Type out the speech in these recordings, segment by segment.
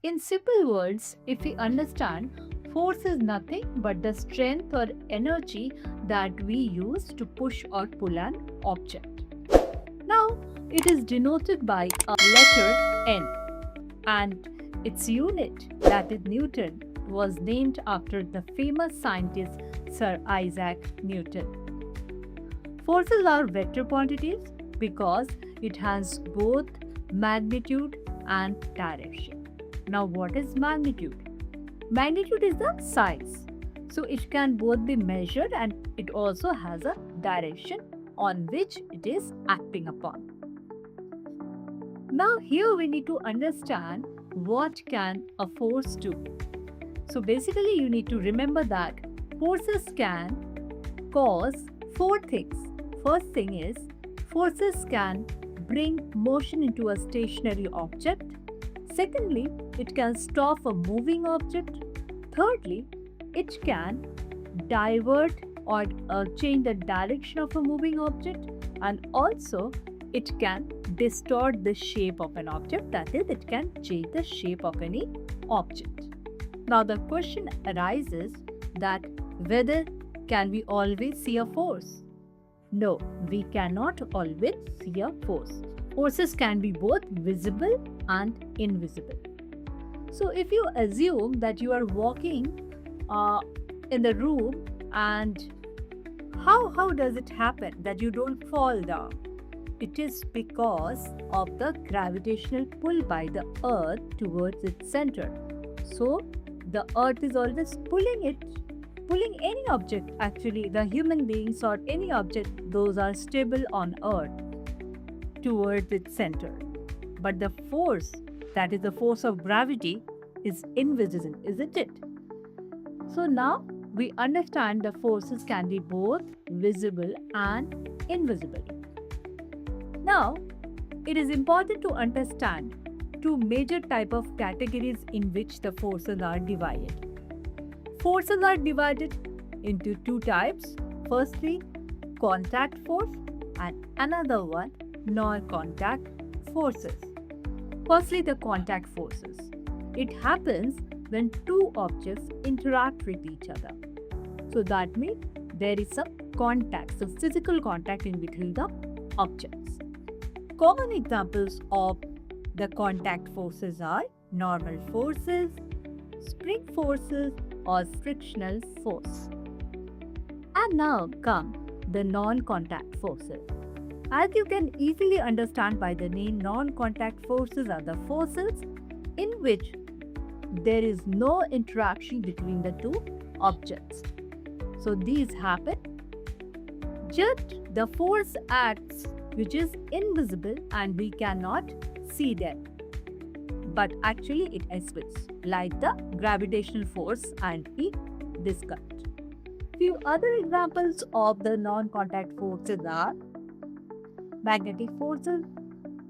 In simple words, if we understand, force is nothing but the strength or energy that we use to push or pull an object. Now, it is denoted by a letter N, and its unit, that is Newton, was named after the famous scientist Sir Isaac Newton. Forces are vector quantities because it has both magnitude and direction. Now, what is magnitude? Magnitude is the size. So, it can both be measured and it also has a direction on which it is acting upon. Now, here we need to understand what can a force do. So, basically, you need to remember that forces can cause four things. First thing is, forces can bring motion into a stationary object. Secondly, it can stop a moving object. Thirdly, it can divert or change the direction of a moving object, and also it can distort the shape of an object, that is, it can change the shape of any object. Now the question arises that whether can we always see a force? No, we cannot always see a force. Forces can be both visible and invisible. So if you assume that you are walking in the room, and how does it happen that you don't fall down? It is because of the gravitational pull by the earth towards its center. So the earth is always pulling any object, actually the human beings or any object, those are stable on earth towards its center. But the force, that is the force of gravity, is invisible, isn't it? So now we understand the forces can be both visible and invisible. Now, it is important to understand two major type of categories in which the forces are divided. Forces are divided into two types. Firstly, contact force, and another one, non-contact forces. Firstly, the contact forces. It happens when two objects interact with each other. So that means there is some contact, so physical contact in between the objects. Common examples of the contact forces are normal forces, spring forces, or frictional force. And now come the non-contact forces. As you can easily understand by the name, non-contact forces are the forces in which there is no interaction between the two objects. So these happen, just the force acts which is invisible and we cannot see them, but actually it exists, like the gravitational force and we discussed. Few other examples of the non-contact forces are magnetic forces,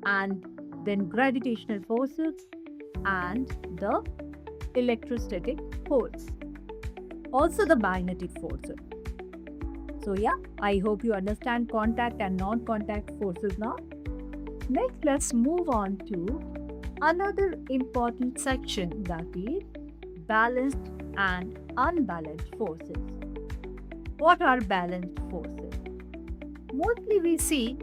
and then gravitational forces, and the electrostatic force. Also the magnetic forces. So yeah, I hope you understand contact and non-contact forces now. Next, let's move on to another important section, that is balanced and unbalanced forces. What are balanced forces? Mostly we see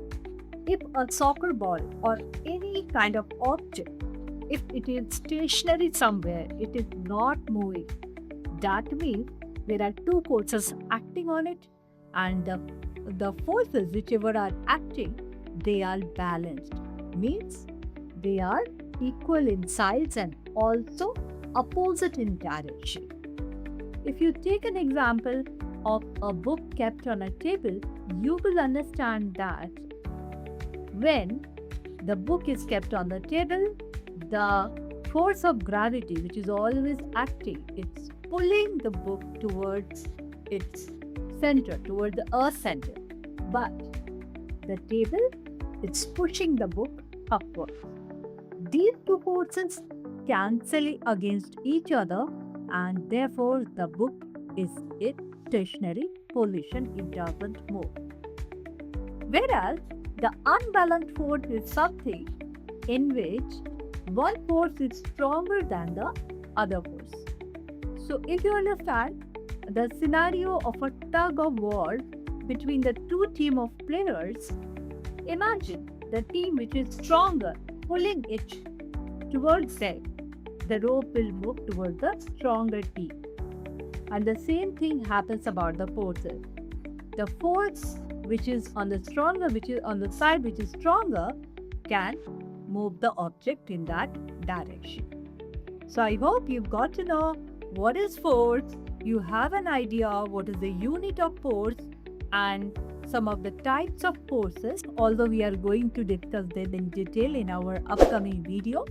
if a soccer ball or any kind of object, if it is stationary somewhere, it is not moving, that means there are two forces acting on it, and the forces whichever are acting, they are balanced, means they are equal in size and also opposite in direction. If you take an example of a book kept on a table, you will understand that when the book is kept on the table, the force of gravity, which is always acting, it's pulling the book towards its center, towards the earth center. But the table, it's pushing the book upward. These two forces cancel against each other, and therefore the book is in stationary position, it doesn't move. Whereas the unbalanced force is something in which one force is stronger than the other force. So, if you understand the scenario of a tug of war between the two team of players, imagine the team which is stronger pulling it towards them. The rope will move towards the stronger team. And the same thing happens about the forces. The force which is on the stronger, which is on the side which is stronger, can move the object in that direction. So I hope you've got to know what is force, you have an idea what is the unit of force and some of the types of forces, although we are going to discuss them in detail in our upcoming video.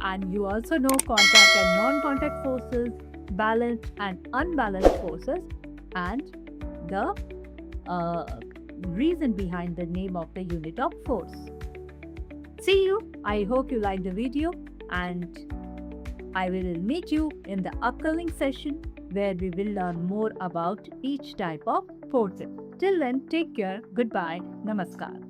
And you also know contact and non-contact forces, balanced and unbalanced forces, and the reason behind the name of the unit of force. See you. I hope you liked the video, and I will meet you in the upcoming session where we will learn more about each type of forces. Till then, take care. Goodbye. Namaskar.